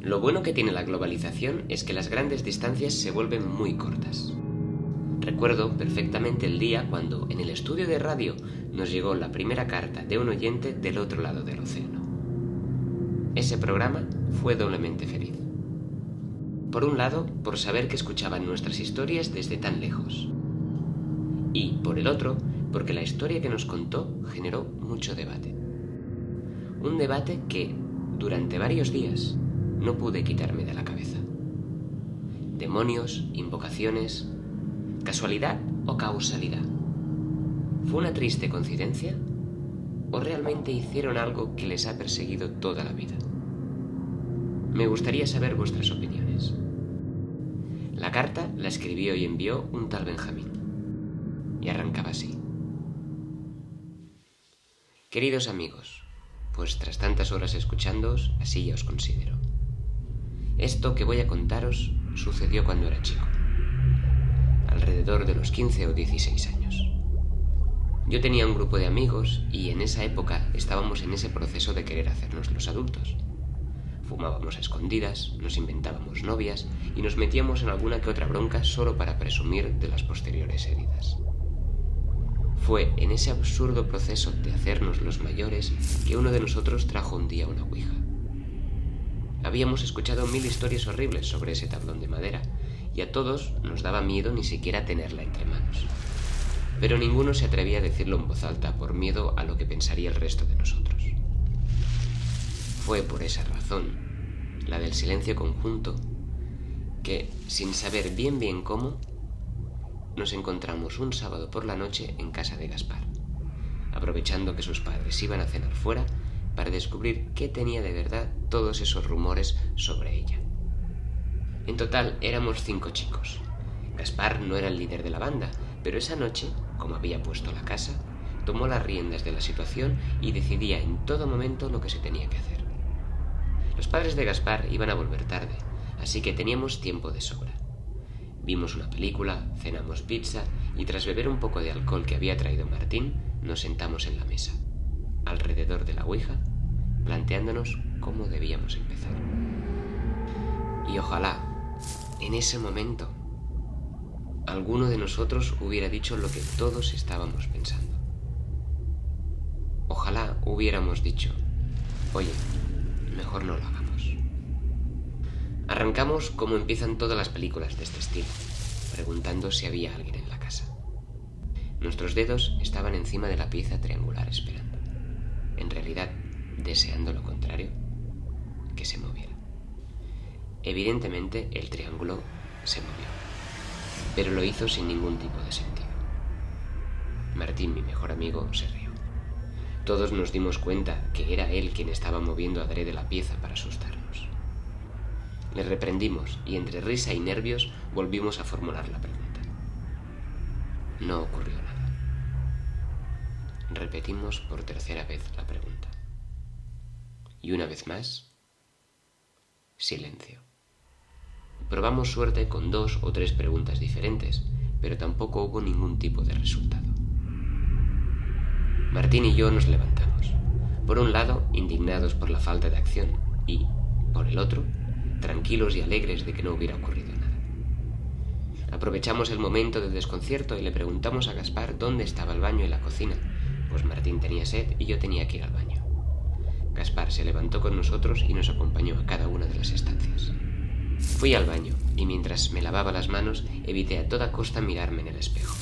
Lo bueno que tiene la globalización es que las grandes distancias se vuelven muy cortas. Recuerdo perfectamente el día cuando en el estudio de radio nos llegó la primera carta de un oyente del otro lado del océano. Ese programa fue doblemente feliz. Por un lado, por saber que escuchaban nuestras historias desde tan lejos. Y, por el otro, porque la historia que nos contó generó mucho debate. Un debate que, durante varios días, no pude quitarme de la cabeza. Demonios, invocaciones, ¿casualidad o causalidad? ¿Fue una triste coincidencia? ¿O realmente hicieron algo que les ha perseguido toda la vida? Me gustaría saber vuestras opiniones. La carta la escribió y envió un tal Benjamín. Y arrancaba así. Queridos amigos, pues tras tantas horas escuchándoos, así ya os considero. Esto que voy a contaros sucedió cuando era chico, alrededor de los 15 o 16 años. Yo tenía un grupo de amigos y en esa época estábamos en ese proceso de querer hacernos los adultos. Fumábamos a escondidas, nos inventábamos novias y nos metíamos en alguna que otra bronca solo para presumir de las posteriores heridas. Fue en ese absurdo proceso de hacernos los mayores que uno de nosotros trajo un día una ouija. Habíamos escuchado 1000 historias horribles sobre ese tablón de madera y a todos nos daba miedo ni siquiera tenerla entre manos. Pero ninguno se atrevía a decirlo en voz alta por miedo a lo que pensaría el resto de nosotros. Fue por esa razón, la del silencio conjunto, que, sin saber bien cómo, nos encontramos un sábado por la noche en casa de Gaspar, aprovechando que sus padres iban a cenar fuera para descubrir qué tenía de verdad todos esos rumores sobre ella. En total éramos 5 chicos. Gaspar no era el líder de la banda, pero esa noche, como había puesto la casa, tomó las riendas de la situación y decidía en todo momento lo que se tenía que hacer. Los padres de Gaspar iban a volver tarde, así que teníamos tiempo de sobra. Vimos una película, cenamos pizza y tras beber un poco de alcohol que había traído Martín, nos sentamos en la mesa, alrededor de la ouija, planteándonos cómo debíamos empezar. Y ojalá, en ese momento, alguno de nosotros hubiera dicho lo que todos estábamos pensando. Ojalá hubiéramos dicho, oye, mejor no lo hagamos. Arrancamos como empiezan todas las películas de este estilo, preguntando si había alguien en la casa. Nuestros dedos estaban encima de la pieza triangular esperando, en realidad deseando lo contrario, que se moviera. Evidentemente el triángulo se movió, pero lo hizo sin ningún tipo de sentido. Martín, mi mejor amigo, se rió. Todos nos dimos cuenta que era él quien estaba moviendo adrede la pieza para asustarnos. Le reprendimos y entre risa y nervios volvimos a formular la pregunta. No ocurrió nada. Repetimos por tercera vez la pregunta. Y una vez más, silencio. Probamos suerte con 2 o 3 preguntas diferentes, pero tampoco hubo ningún tipo de resultado. Martín y yo nos levantamos, por un lado indignados por la falta de acción y, por el otro, tranquilos y alegres de que no hubiera ocurrido nada. Aprovechamos el momento de desconcierto y le preguntamos a Gaspar dónde estaba el baño y la cocina, pues Martín tenía sed y yo tenía que ir al baño. Gaspar se levantó con nosotros y nos acompañó a cada una de las estancias. Fui al baño y mientras me lavaba las manos evité a toda costa mirarme en el espejo.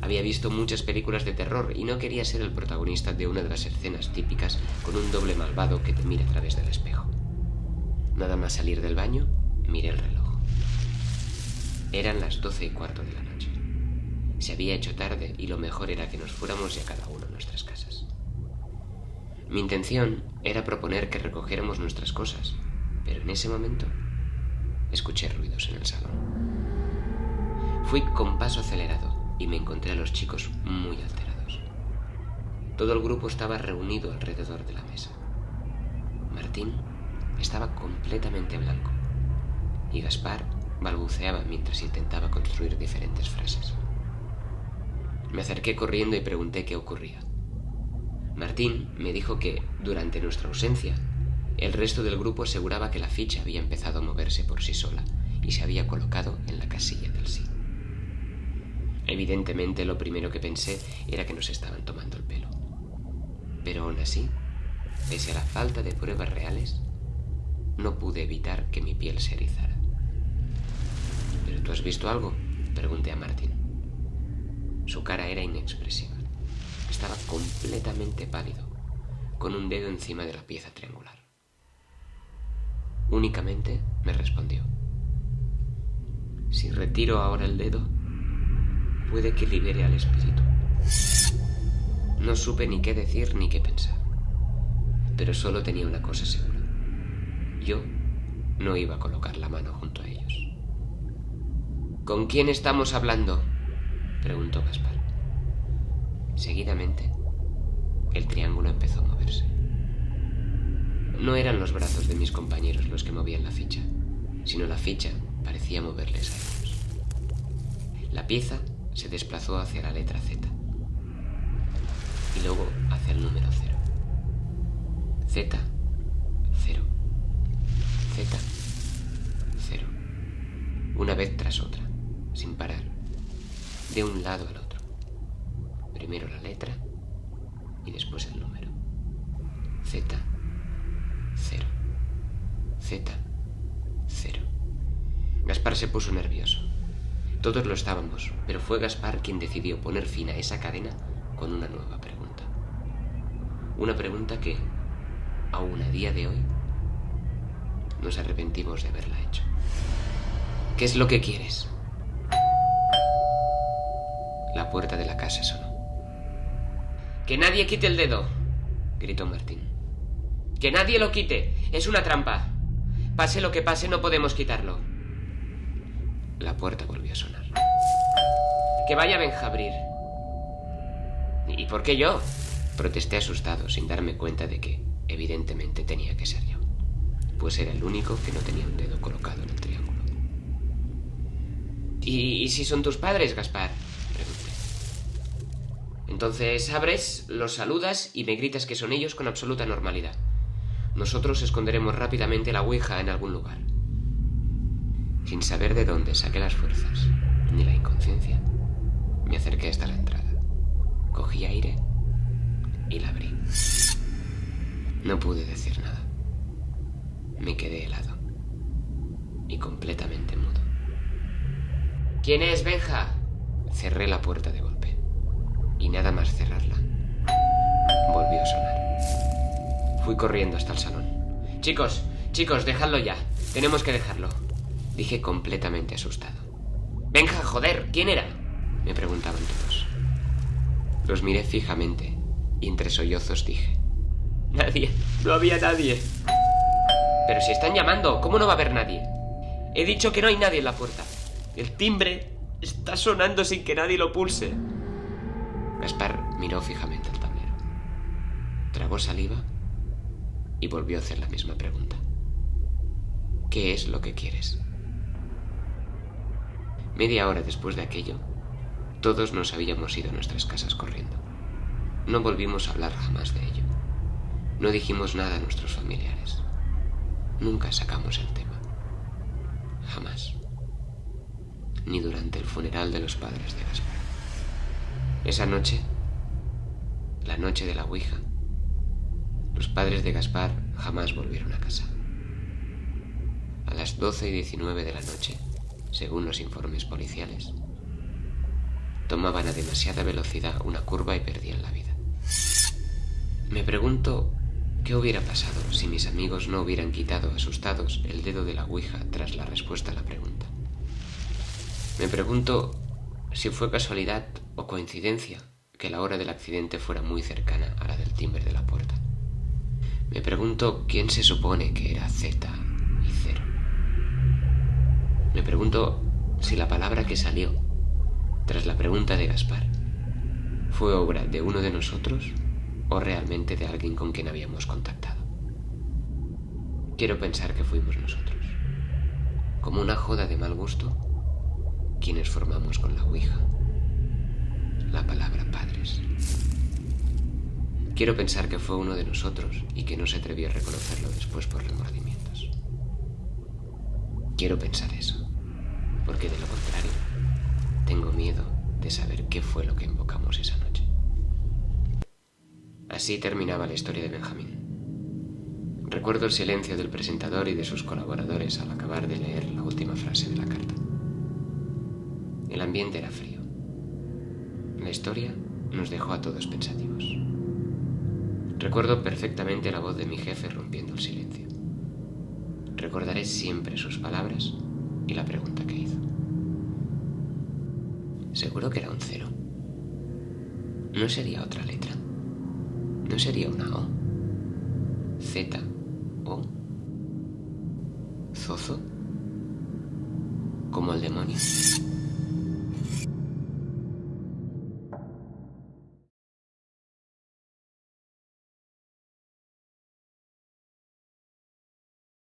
Había visto muchas películas de terror y no quería ser el protagonista de una de las escenas típicas con un doble malvado que te mira a través del espejo. Nada más salir del baño, miré el reloj. Eran las 12:15 de la noche. Se había hecho tarde y lo mejor era que nos fuéramos ya cada uno a nuestras casas. Mi intención era proponer que recogiéramos nuestras cosas, pero en ese momento escuché ruidos en el salón. Fui con paso acelerado y me encontré a los chicos muy alterados. Todo el grupo estaba reunido alrededor de la mesa. Martín estaba completamente blanco y Gaspar balbuceaba mientras intentaba construir diferentes frases. Me acerqué corriendo y pregunté qué ocurría. Martín me dijo que, durante nuestra ausencia, El resto del grupo aseguraba que la ficha había empezado a moverse por sí sola y se había colocado en la casilla del sí. Evidentemente, lo primero que pensé era que nos estaban tomando el pelo. Pero aún así, pese a la falta de pruebas reales, no pude evitar que mi piel se erizara. ¿Pero tú has visto algo?, pregunté a Martin. Su cara era inexpresiva. Estaba completamente pálido, con un dedo encima de la pieza triangular. Únicamente me respondió: si retiro ahora el dedo, puede que libere al espíritu. No supe ni qué decir ni qué pensar, pero solo tenía una cosa segura: yo no iba a colocar la mano junto a ellos. ¿Con quién estamos hablando?, preguntó Gaspar. Seguidamente, el triángulo empezó a moverse. No eran los brazos de mis compañeros los que movían la ficha, sino la ficha parecía moverles a ellos. La pieza se desplazó hacia la letra Z y luego hacia el número 0. Z, 0. Z, 0. Una vez tras otra, sin parar, de un lado al otro. Primero la letra y después el número. Z, 0. Z, 0. Gaspar se puso nervioso. Todos lo estábamos, pero fue Gaspar quien decidió poner fin a esa cadena con una nueva pregunta. Una pregunta que, aún a día de hoy, nos arrepentimos de haberla hecho. ¿Qué es lo que quieres? La puerta de la casa sonó. ¡Que nadie quite el dedo!, gritó Martín. ¡Que nadie lo quite! ¡Es una trampa! Pase lo que pase, no podemos quitarlo. La puerta volvió a sonar. ¡Que vaya Benja a abrir! ¿Y por qué yo?, protesté asustado, sin darme cuenta de que, evidentemente, tenía que ser yo, pues era el único que no tenía un dedo colocado en el triángulo. ¿Y si son tus padres, Gaspar?, pregunté. Entonces abres, los saludas y me gritas que son ellos con absoluta normalidad. Nosotros esconderemos rápidamente la ouija en algún lugar. Sin saber de dónde saqué las fuerzas, ni la inconsciencia, me acerqué hasta la entrada. Cogí aire y la abrí. No pude decir nada. Me quedé helado y completamente mudo. ¿Quién es, Benja? Cerré la puerta de golpe y nada más cerrarla, volvió a sonar. Fui corriendo hasta el salón. Chicos, dejadlo ya. Tenemos que dejarlo, dije completamente asustado. Benja, joder, ¿quién era?, me preguntaban todos. Los miré fijamente y entre sollozos dije: nadie, no había nadie. Pero si están llamando, ¿cómo no va a haber nadie? He dicho que no hay nadie en la puerta. El timbre está sonando sin que nadie lo pulse. Gaspar miró fijamente el tablero, tragó saliva y volvió a hacer la misma pregunta. ¿Qué es lo que quieres? Media hora después de aquello, todos nos habíamos ido a nuestras casas corriendo. No volvimos a hablar jamás de ello. No dijimos nada a nuestros familiares. Nunca sacamos el tema. Jamás. Ni durante el funeral de los padres de Gaspar. Esa noche, la noche de la ouija, los padres de Gaspar jamás volvieron a casa. A las 12:19 de la noche, según los informes policiales, tomaban a demasiada velocidad una curva y perdían la vida. Me pregunto qué hubiera pasado si mis amigos no hubieran quitado asustados el dedo de la ouija tras la respuesta a la pregunta. Me pregunto si fue casualidad o coincidencia que la hora del accidente fuera muy cercana a la del timbre de la puerta. Me pregunto quién se supone que era Z y 0. Me pregunto si la palabra que salió tras la pregunta de Gaspar fue obra de uno de nosotros o realmente de alguien con quien habíamos contactado. Quiero pensar que fuimos nosotros, como una joda de mal gusto, quienes formamos con la ouija la palabra padres. Quiero pensar que fue uno de nosotros y que no se atrevió a reconocerlo después por remordimientos. Quiero pensar eso, porque de lo contrario, tengo miedo de saber qué fue lo que invocamos esa noche. Así terminaba la historia de Benjamín. Recuerdo el silencio del presentador y de sus colaboradores al acabar de leer la última frase de la carta. El ambiente era frío. La historia nos dejó a todos pensativos. Recuerdo perfectamente la voz de mi jefe rompiendo el silencio. Recordaré siempre sus palabras y la pregunta que hizo. ¿Seguro que era un 0? ¿No sería otra letra? ¿No sería una O? ¿Z? ¿O? ¿Zozo? ¿Como el demonio?